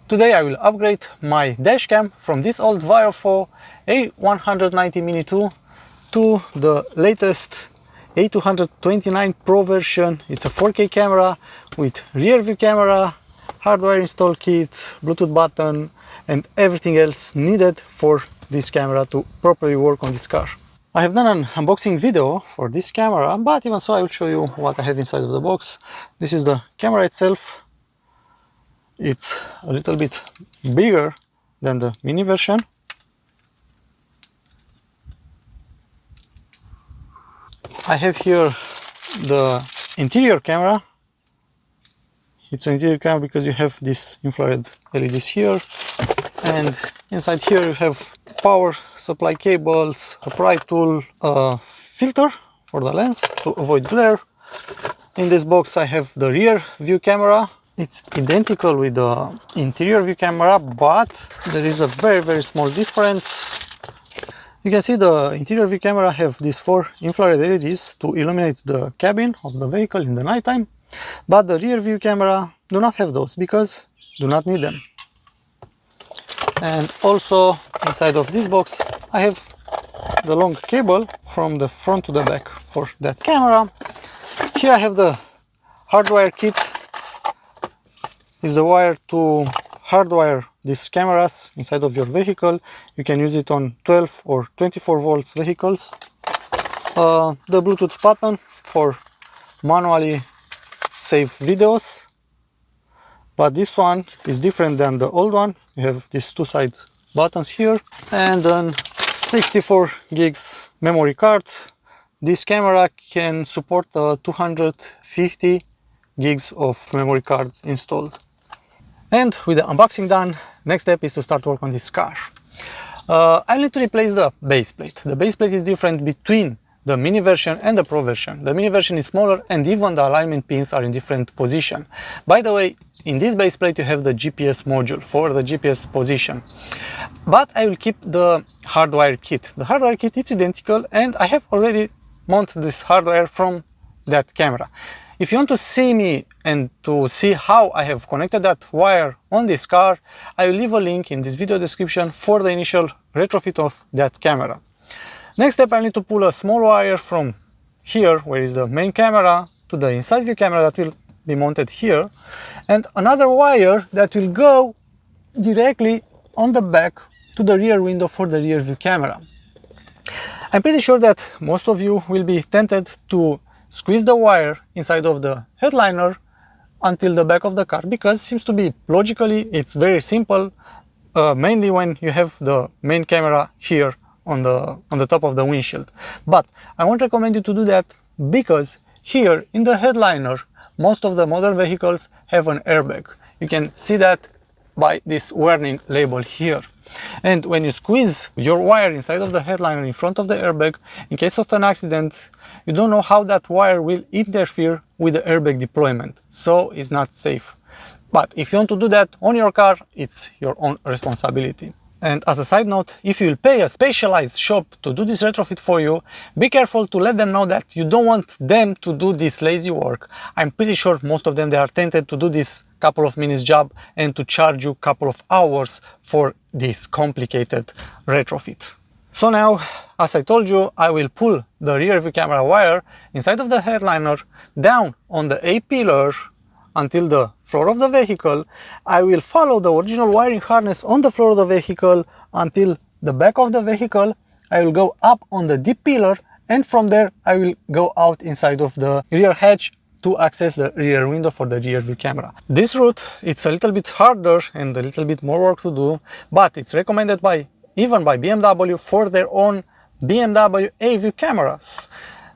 Today I will upgrade my dashcam from this old VIOFO A119 Mini2 to the latest A229 Pro version. It's a 4K camera with rear view camera, hardware install kit, Bluetooth button and everything else needed for this camera to properly work on this car. I have done an unboxing video for this camera, but even so I will show you what I have inside of the box. This is the camera itself. It's a little bit bigger than the mini version. I have here the interior camera. It's an interior camera because you have this infrared LEDs here, and inside here you have power supply cables, a pry tool, a filter for the lens to avoid glare. In this box I have the rear view camera. It's identical with the interior view camera, but there is a very small difference. You can see the interior view camera have these 4 infrared LEDs to illuminate the cabin of the vehicle in the nighttime, but the rear view camera do not have those because do not need them. And also inside of this box I have the long cable from the front to the back for that camera. Here I have the hardware kit. Is the wire to hardwire these cameras inside of your vehicle. You can use it on 12 or 24 volts vehicles. The Bluetooth button for manually save videos, but this one is different than the old one. You have these 2 side buttons here, and then 64 gigs memory card. This camera can support 250 gigs of memory card installed. And with the unboxing done, next step is to start work on this car. I need to replace the base plate. The base plate is different between the mini version and the Pro version. The mini version is smaller and even the alignment pins are in different position. By the way, in this base plate you have the GPS module for the GPS position. But I will keep the hardware kit. The hardware kit is identical and I have already mounted this hardware from that camera. If you want to see me and to see how I have connected that wire on this car, I will leave a link in this video description for the initial retrofit of that camera. Next step, I need to pull a small wire from here, where is the main camera, to the inside view camera that will be mounted here, and another wire that will go directly on the back to the rear window for the rear view camera. I'm pretty sure that most of you will be tempted to squeeze the wire inside of the headliner until the back of the car, because it seems to be logically it's very simple, mainly when you have the main camera here on the top of the windshield. But I won't recommend you to do that because here in the headliner most of the modern vehicles have an airbag. You can see that by this warning label here. And when you squeeze your wire inside of the headliner in front of the airbag, in case of an accident, you don't know how that wire will interfere with the airbag deployment, so it's not safe. But if you want to do that on your car, it's your own responsibility. And as a side note, if you will pay a specialized shop to do this retrofit for you, be careful to let them know that you don't want them to do this lazy work. I'm pretty sure most of them, they are tempted to do this couple of minutes job and to charge you a couple of hours for this complicated retrofit. So now, as I told you, I will pull the rear view camera wire inside of the headliner down on the A-pillar until the floor of the vehicle. I will follow the original wiring harness on the floor of the vehicle until the back of the vehicle. I will go up on the D-pillar, and from there I will go out inside of the rear hatch to access the rear window for the rear view camera. This route, it's a little bit harder and a little bit more work to do, but it's recommended even by BMW for their own BMW A-view cameras.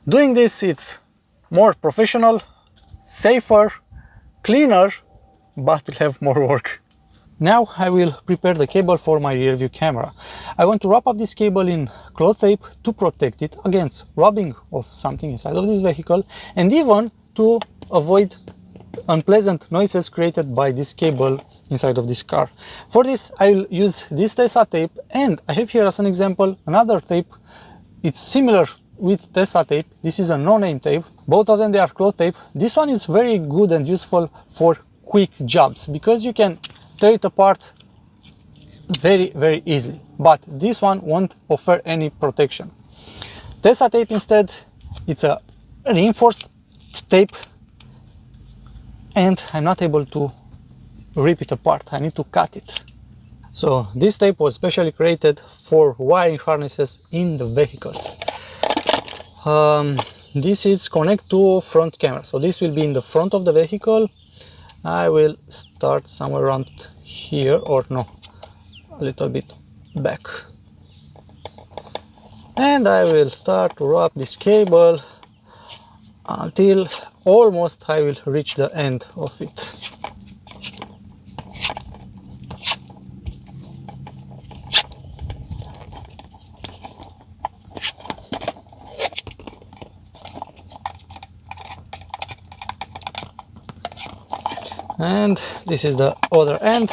Doing this, it's more professional, safer, cleaner, but will have more work. Now I will prepare the cable for my rear view camera. I want to wrap up this cable in cloth tape to protect it against rubbing of something inside of this vehicle, and even to avoid unpleasant noises created by this cable inside of this car. For this I will use this Tesa tape, and I have here as an example another tape. It's similar with Tesa tape. This is a no-name tape. Both of them, they are cloth tape. This one is very good and useful for quick jobs because you can tear it apart very easily. But this one won't offer any protection. Tesa tape instead, it's a reinforced tape and I'm not able to rip it apart. I need to cut it. So this tape was specially created for wiring harnesses in the vehicles. This is connect to front camera. So this will be in the front of the vehicle. I will start somewhere around here, or no, a little bit back. And I will start to wrap this cable until almost I will reach the end of it. And this is the other end.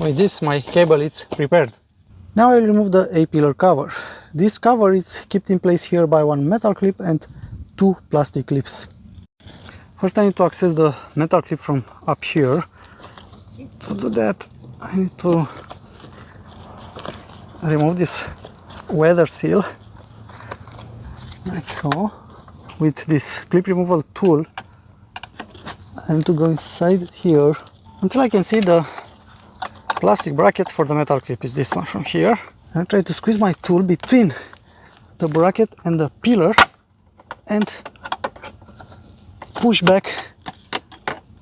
With this my cable is prepared. Now I will remove the A-pillar cover. This cover is kept in place here by one metal clip and two plastic clips. First I need to access the metal clip from up here. To do that I need to remove this weather seal, like so. With this clip removal tool I need to go inside here until I can see the plastic bracket for the metal clip. Is this one from here. I try to squeeze my tool between the bracket and the pillar and push back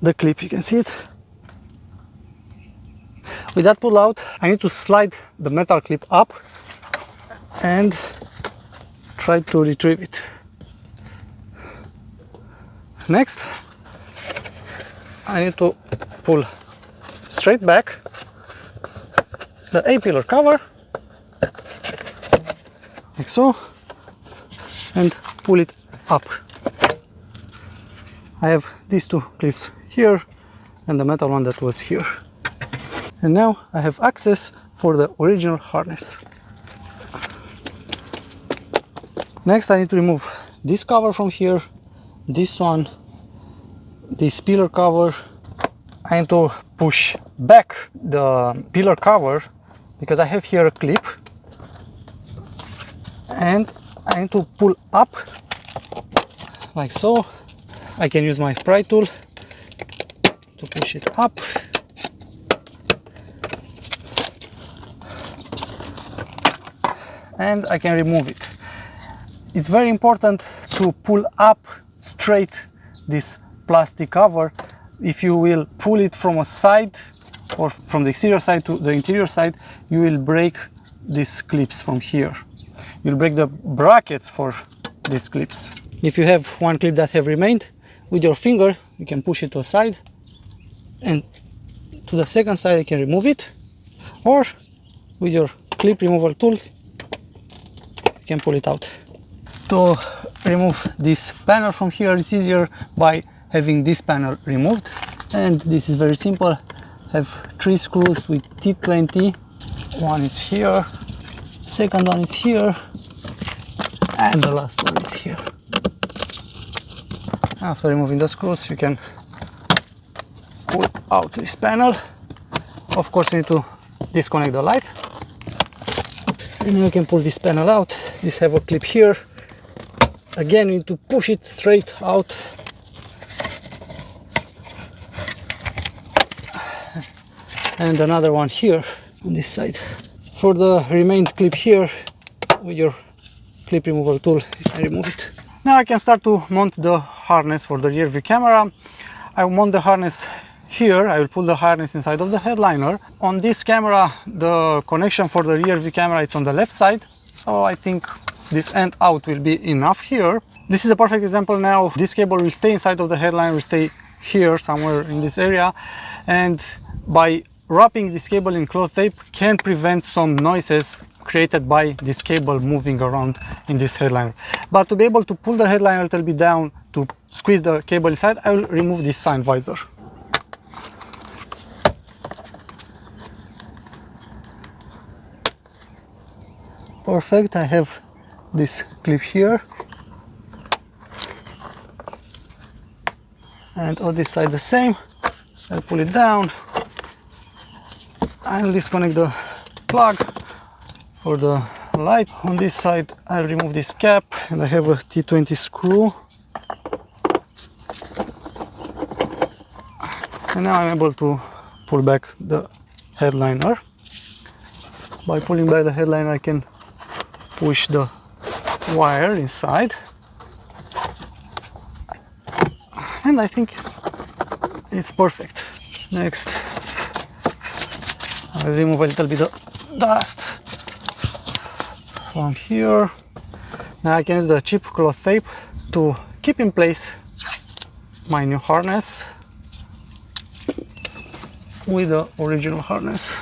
the clip. You can see it. With that pull out, I need to slide the metal clip up and try to retrieve it. Next, I need to pull straight back the A-pillar cover, like so, and pull it up. I have these two clips here and the metal one that was here. And now I have access for the original harness. Next I need to remove this cover from here, this one, this pillar cover. I need to push back the pillar cover because I have here a clip, and I need to pull up like so. I can use my pry tool to push it up. And I can remove it. It's very important to pull up straight this plastic cover. If you will pull it from a side or from the exterior side to the interior side, you will break these clips from here. You'll break the brackets for these clips. If you have one clip that have remained, with your finger you can push it to a side, and to the second side you can remove it, or with your clip removal tools you can pull it out. To remove this panel from here, it's easier by having this panel removed, and this is very simple. I have 3 screws with T20. One is here, second one is here, and the last one is here. After removing the screws, you can pull out this panel. Of course, you need to disconnect the light, and you can pull this panel out. This have a clip here. Again, you need to push it straight out. And another one here on this side. For the remained clip here, with your clip removal tool, you can remove it. Now I can start to mount the harness for the rear view camera. I will mount the harness here. I will put the harness inside of the headliner. On this camera, the connection for the rear view camera is on the left side, so I think this end out will be enough here. This is a perfect example now. This cable will stay inside of the headliner, will stay here somewhere in this area, and by wrapping this cable in cloth tape can prevent some noises created by this cable moving around in this headliner. But to be able to pull the headliner a little bit down to squeeze the cable inside, I will remove this sign visor. Perfect, I have this clip here, and on this side the same. I'll pull it down. I'll disconnect the plug for the light. On this side, I'll remove this cap, and I have a T20 screw. And now I'm able to pull back the headliner. By pulling back the headliner, I can push the wire inside. And I think it's perfect. Next, I'll remove a little bit of dust from here. Now I can use the cheap cloth tape to keep in place my new harness with the original harness.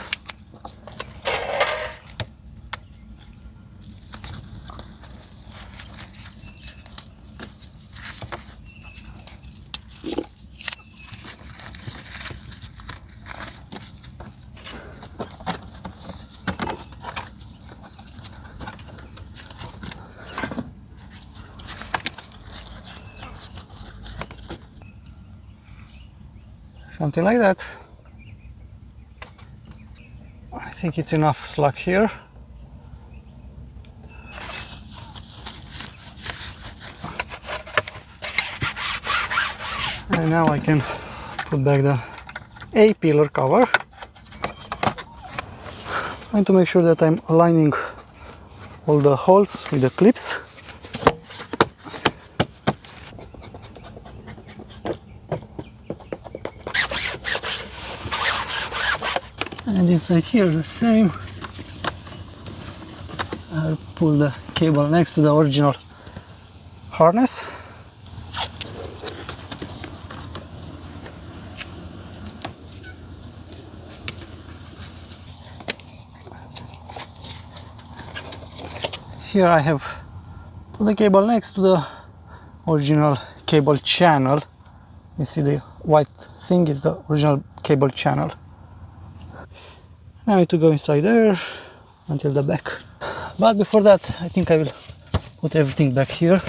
Something like that. I think it's enough slack here. And now I can put back the A-pillar cover. I need to make sure that I'm aligning all the holes with the clips. And inside here the same. I'll pull the cable next to the original harness. Here I have put the cable next to the original cable channel. You see the white thing is the original cable channel. Now I need to go inside there until the back. But before that, I think I will put everything back here.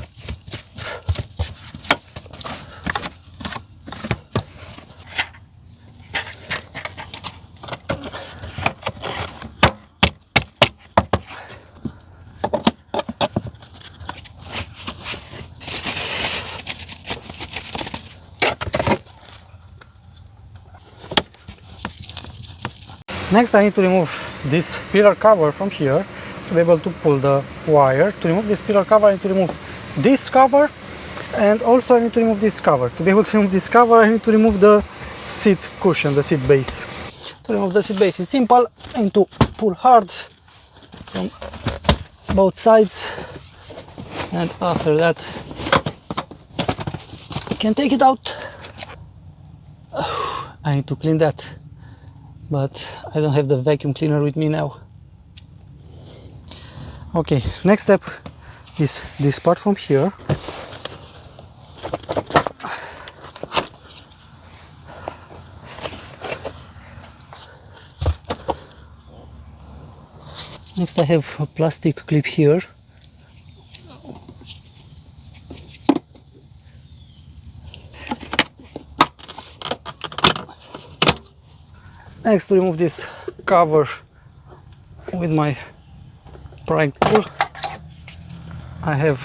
Next, I need to remove this pillar cover from here to be able to pull the wire. To remove this pillar cover, I need to remove this cover, and also I need to remove this cover. To be able to remove this cover, I need to remove the seat cushion, the seat base. To remove the seat base, it's simple. I need to pull hard from both sides, and after that, I can take it out. I need to clean that, but I don't have the vacuum cleaner with me now. Okay, next step is this part from here. Next I have a plastic clip here. Next, to remove this cover with my prying tool, I have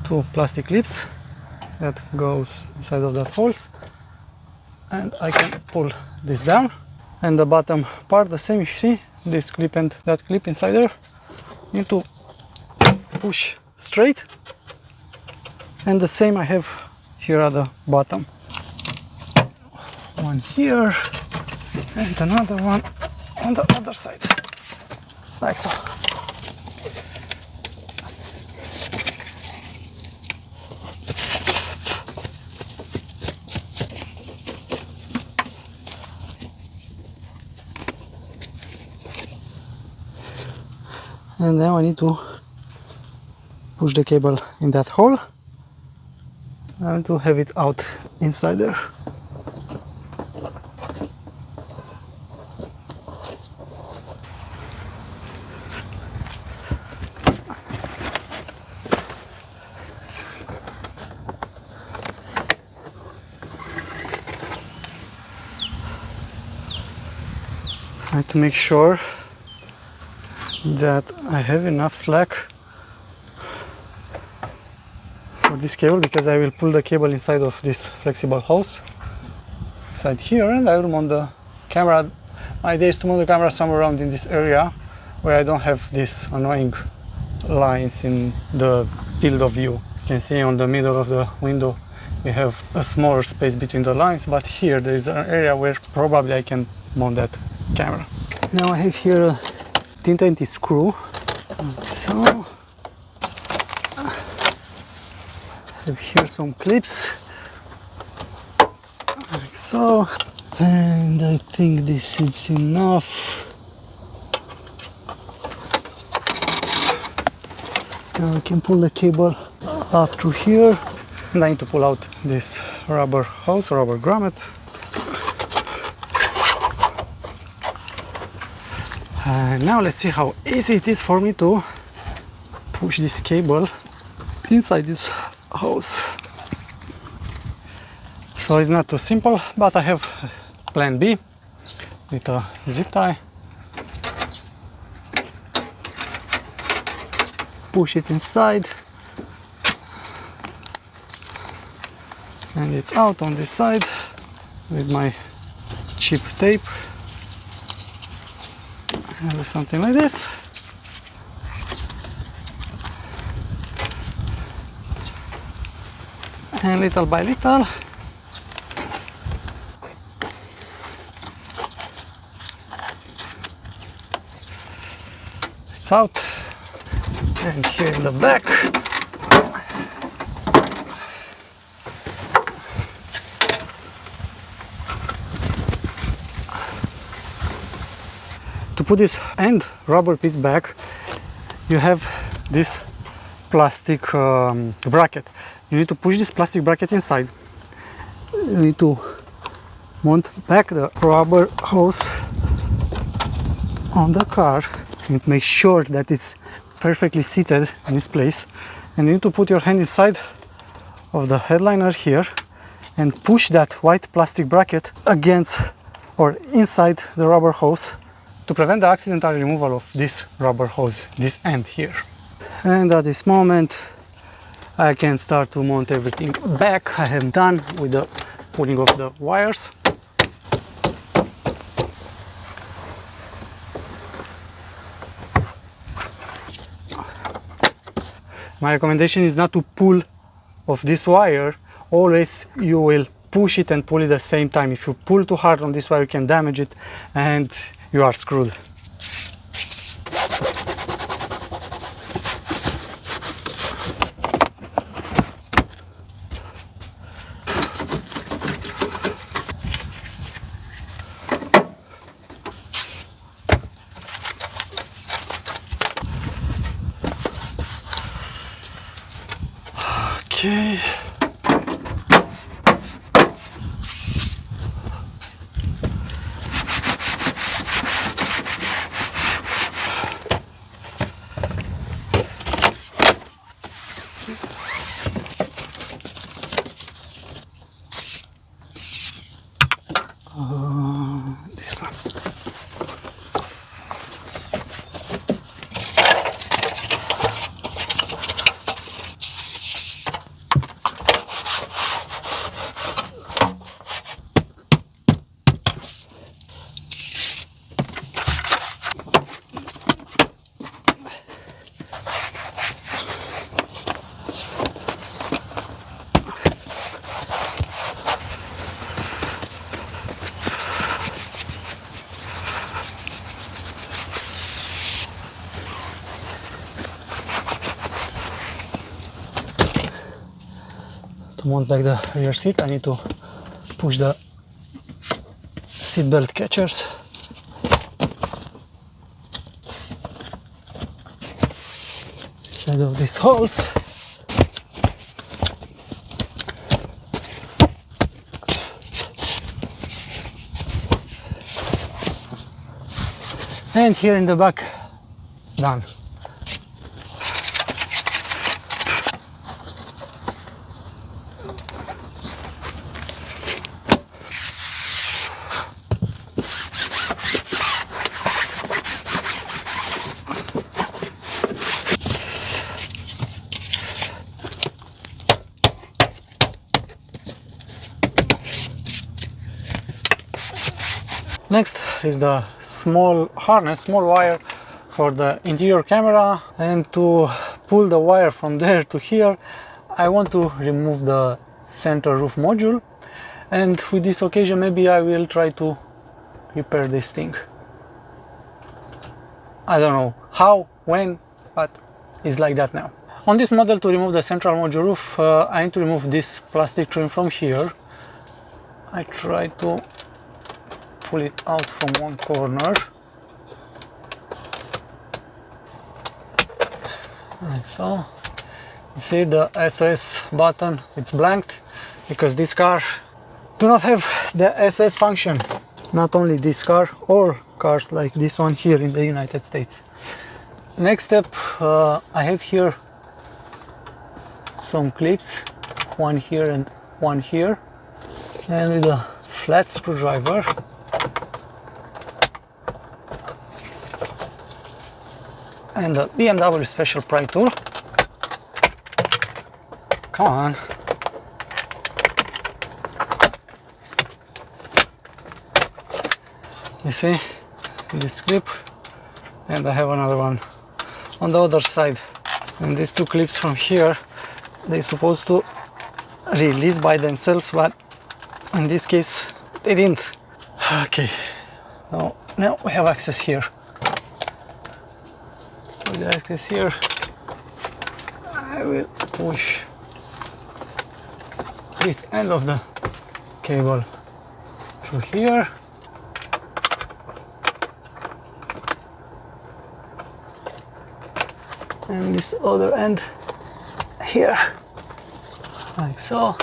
two plastic clips that goes inside of that holes, and I can pull this down. And the bottom part, the same, you see this clip and that clip inside there. You need to push straight, and the same I have here at the bottom. One here and another one on the other side, like so. And now I need to push the cable in that hole. I need to have it out inside there. I have to make sure that I have enough slack for this cable, because I will pull the cable inside of this flexible hose inside here, and I will mount the camera. My idea is to mount the camera somewhere around in this area where I don't have these annoying lines in the field of view. You can see on the middle of the window we have a smaller space between the lines, but here there is an area where probably I can mount that camera. Now I have here a 1020 screw, so I have here some clips, like so, and I think this is enough. Now I can pull the cable up through here, and I need to pull out this rubber hose, rubber grommet. And now let's see how easy it is for me to push this cable inside this hose. So it's not too simple, but I have plan B with a zip tie. Push it inside, and it's out on this side with my cheap tape. And something like this. And little by little it's out. And here in the back to put this end rubber piece back, you have this plastic bracket. You need to push this plastic bracket inside. You need to mount back the rubber hose on the car and make sure that it's perfectly seated in this place. And you need to put your hand inside of the headliner here and push that white plastic bracket against or inside the rubber hose to prevent the accidental removal of this rubber hose, this end here. And at this moment I can start to mount everything back. I am done with the pulling off the wires. My recommendation is not to pull off this wire. Always you will push it and pull it at the same time. If you pull too hard on this wire, you can damage it and you are screwed. Okay. This one. To mount back the rear seat, I need to push the seat belt catchers. Inside of these holes. And here in the back, it's done. Next is the small harness, small wire for the interior camera, and to pull the wire from there to here I want to remove the center roof module, and with this occasion maybe I will try to repair this thing. I don't know how, when, but it's like that now. On this model, to remove the central module roof, I need to remove this plastic trim from here. I try to pull it out from one corner. Like so. You see the SOS button, it's blanked because this car do not have the SOS function. Not only this car, all cars like this one here in the United States. Next step, I have here some clips, one here and one here, and with a flat screwdriver and a BMW special pry tool. Come on. You see this clip, and I have another one on the other side, and these two clips from here, they're supposed to release by themselves, but in this case they didn't. Okay, now we have access here. With the access here, I will push this end of the cable through here. And this other end here, like so.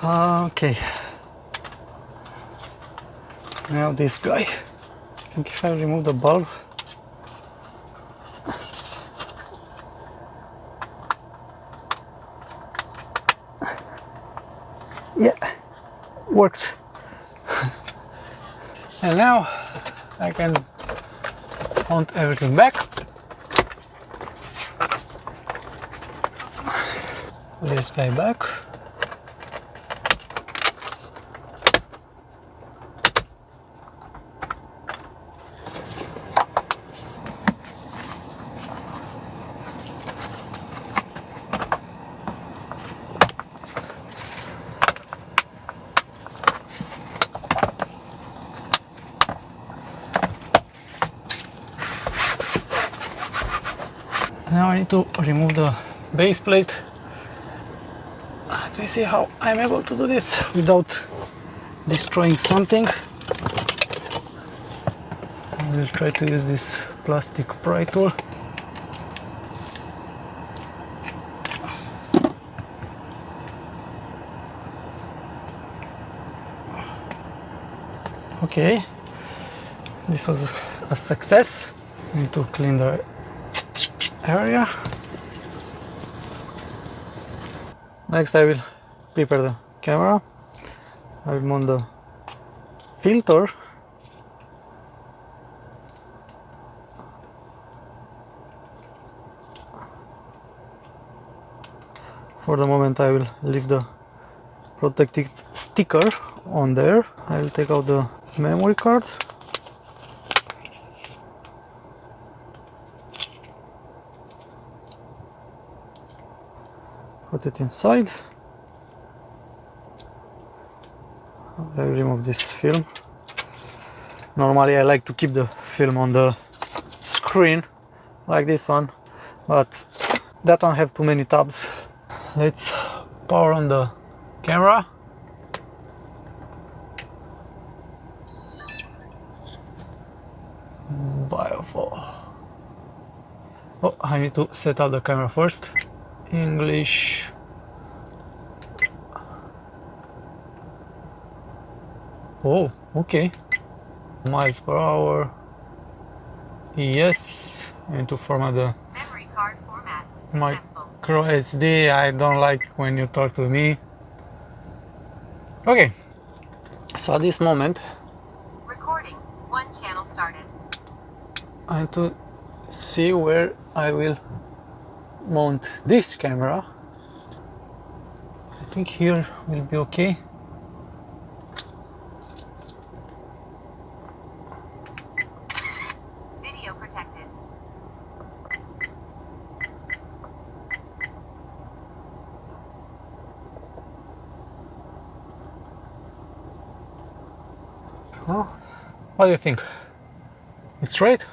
Okay. Now this guy. I think if I remove the bulb, yeah, worked. And now I can mount everything back. This guy back. Now I need to remove the base plate. Let me see how I'm able to do this without destroying something. I will try to use this plastic pry tool. Okay, this was a success. I need to clean the area. Next I will prepare the camera. I will mount the filter. For the moment I will leave the protective sticker on there. I will take out the memory card. Put it inside. I will remove this film. Normally I like to keep the film on the screen like this one, but that one have too many tabs. Let's power on the camera. VIOFO. Oh, I need to set up the camera first. English. Oh, okay. Miles per hour. Yes. And to format the memory card format. Micro SD. I don't like when you talk to me. Okay. So at this moment, recording. One channel started. I need to see where I will mount this camera. I think here will be okay. Huh? What do you think? It's straight?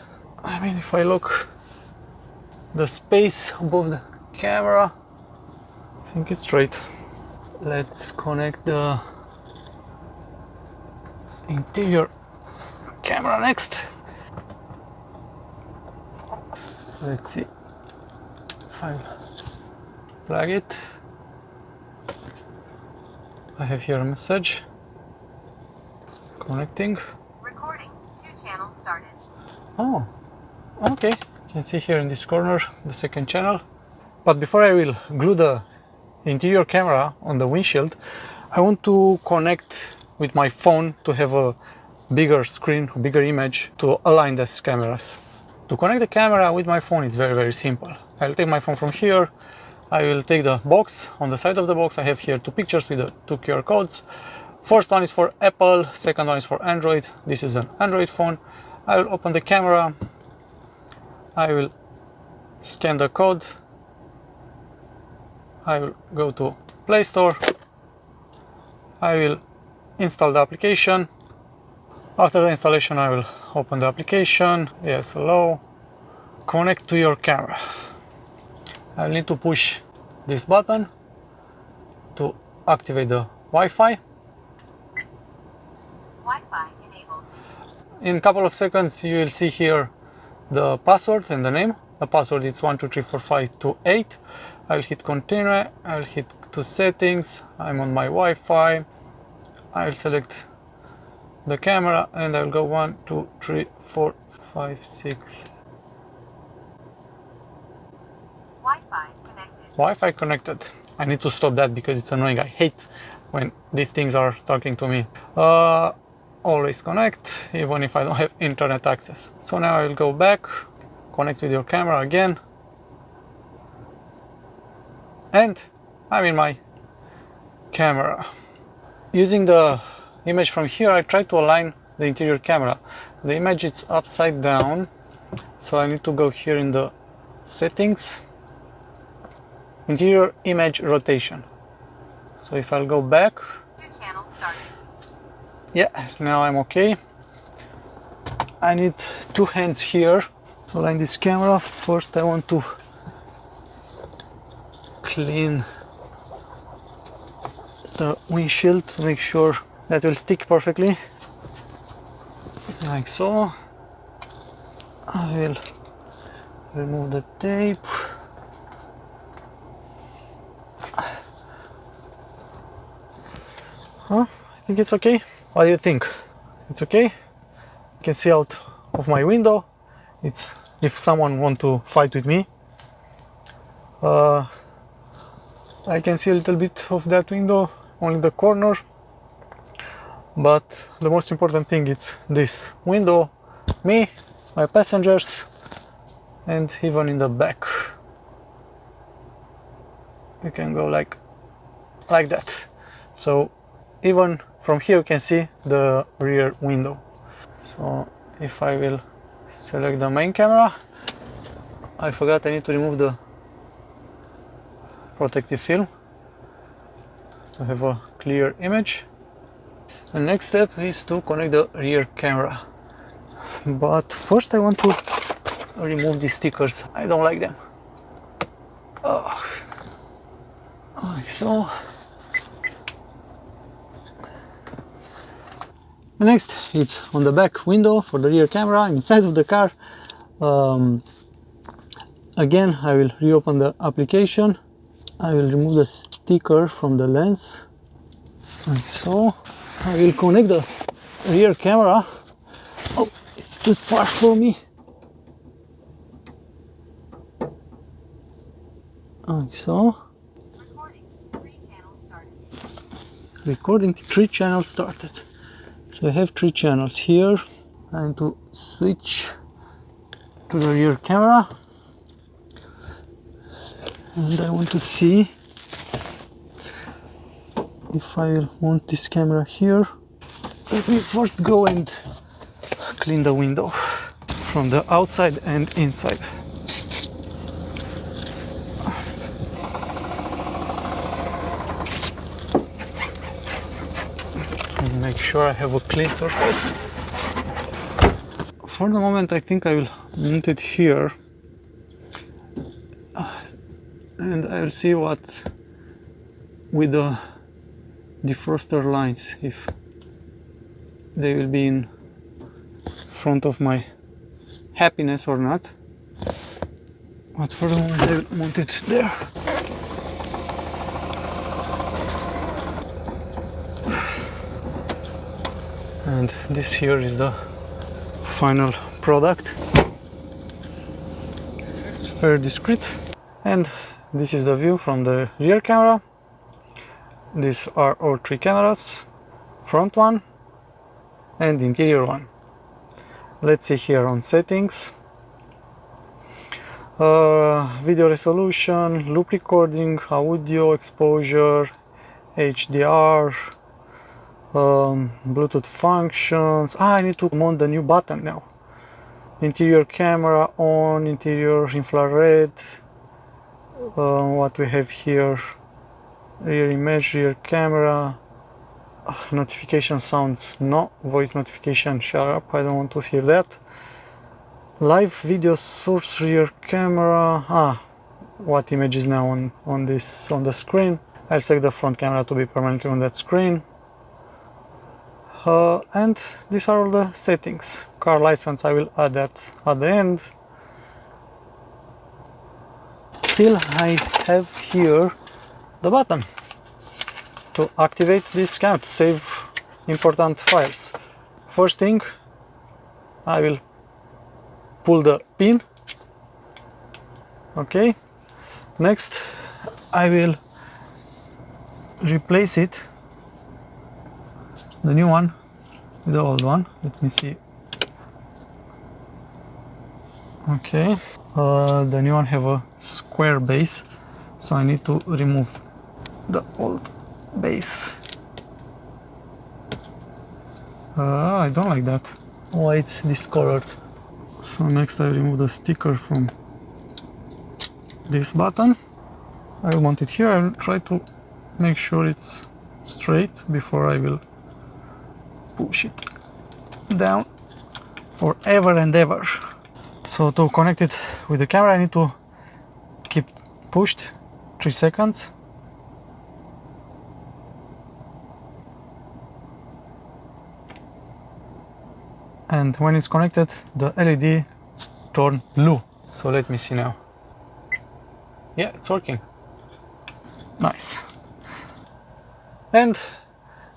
I mean, if I look the space above the camera, I think it's straight. Let's connect the interior camera next. Let's see if I plug it. I have here a message. Connecting. Recording. 2 channels started. Oh, okay. You can see here in this corner the second channel. But before I will glue the interior camera on the windshield, I want to connect with my phone to have a bigger screen, a bigger image to align these cameras. To connect the camera with my phone, it's very simple. I'll take my phone from here. I will take the box. On the side of the box I have here 2 pictures with the 2 QR codes. First one is for Apple, second one is for Android. This is an Android phone. I will open the camera. I will scan the code. I will go to Play Store. I will install the application. After the installation I will open the application. Yes, hello. Connect to your camera. I'll need to push this button to activate the Wi-Fi. Wi-Fi enabled. In a couple of seconds you will see here the password and the name. The password is 1234528. I will hit continue. I will hit to settings. I'm on my Wi-Fi. I will select the camera and I will go 1, 2, 3, 4, 5, 6. Wi-Fi connected. Wi-Fi connected. I need to stop that because it's annoying. I hate when these things are talking to me. Always connect, even if I don't have internet access. So now I will go back, connect with your camera again, and I'm in my camera. Using the image from here, I try to align the interior camera. The image is upside down, so I need to go here in the settings, interior image rotation. So if I'll go back, 2 channels started. yeah, now I'm okay. I need 2 hands here to align this camera. First I want to clean the windshield to make sure that will stick perfectly, like so. I will remove the tape. Huh? I think it's okay. What do you think? It's okay? You can see out of my window. It's if someone want to fight with me. I can see a little bit of that window, only the corner. But the most important thing is this window, me, my passengers, and even in the back. You can go like that. So even from here you can see the rear window. So if I will select the main camera, I forgot I need to remove the protective film to have a clear image. The next step is to connect the rear camera. But first I want to remove these stickers. I don't like them. Like so. Next, it's on the back window for the rear camera inside of the car. Again, I will reopen the application. I will remove the sticker from the lens, like so. I will connect the rear camera. Oh, it's too far for me. Like so. Recording. 3 channels started. Recording 3 channels started. So I have 3 channels here. I need to switch to the rear camera. And I want to see if I will want this camera here. Let me first go and clean the window from the outside and inside. So make sure I have a clean surface. For the moment, I think I will mount it here, and I will see what with the defroster lines, if they will be in front of my happiness or not. But for the moment, I will mount it there. And this here is the final product. It's very discreet. And this is the view from the rear camera. These are all three cameras, front one and interior one. Let's see here on settings. Video resolution, loop recording, audio exposure, HDR, Bluetooth functions. I need to mount the new button now. Interior camera on, interior infrared. What we have here, rear image, rear camera. Notification sounds, no. Voice notification, shut up, I don't want to hear that. Live video source, rear camera. What image is now on the screen. I'll select the front camera to be permanently on that screen. And these are all the settings. Car license, I will add that at the end. Still, I have here the button to activate this camera, to save important files. First thing, I will pull the pin. Okay. Next, I will replace it, the new one, with the old one. Let me see. Okay. The new one have a square base, so I need to remove the old base. I don't like that. Why it's discolored? So next I remove the sticker from this button. I will mount it here. I will try to make sure it's straight before I will push it down forever and ever. So to connect it with the camera, I need to keep pushed 3 seconds. And when it's connected, the LED turns blue. So let me see now. Yeah, it's working. Nice. And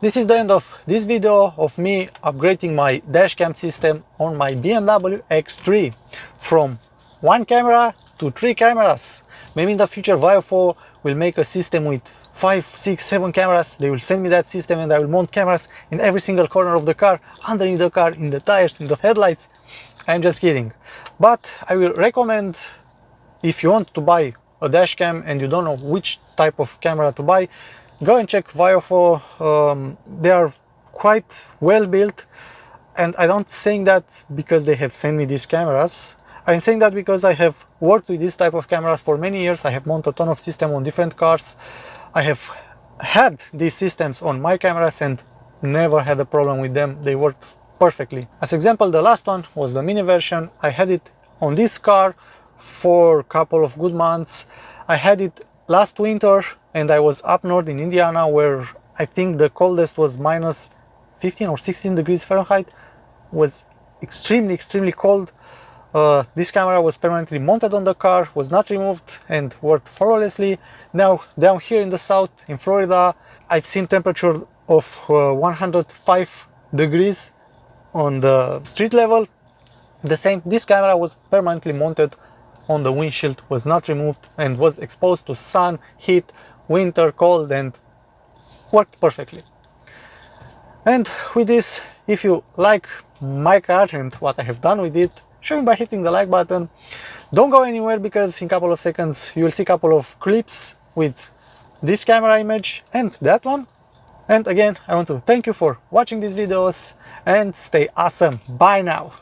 this is the end of this video of me upgrading my dashcam system on my BMW X3 from 1 camera to 3 cameras. Maybe in the future VIOFO will make a system with 5, 6, 7 cameras. They will send me that system and I will mount cameras in every single corner of the car, underneath the car, in the tires, in the headlights. I'm just kidding. But I will recommend, if you want to buy a dashcam and you don't know which type of camera to buy, go and check VIOFO. They are quite well built, and I don't saying that because they have sent me these cameras. I'm saying that because I have worked with this type of cameras for many years. I have mounted a ton of systems on different cars. I have had these systems on my cameras and never had a problem with them. They worked perfectly. As example, the last one was the mini version. I had it on this car for a couple of good months. I had it last winter and I was up north in Indiana, where I think the coldest was minus 15 or 16 degrees Fahrenheit. It was extremely cold. This camera was permanently mounted on the car, was not removed, and worked flawlessly. Now down here in the south, in Florida, I've seen temperature of 105 degrees on the street level. The same, this camera was permanently mounted on the windshield, was not removed, and was exposed to sun, heat, winter, cold, and worked perfectly. And with this, if you like my car and what I have done with it, show me by hitting the like button. Don't go anywhere, because in a couple of seconds you will see a couple of clips with this camera image and that one. And again, I want to thank you for watching these videos and stay awesome. Bye now.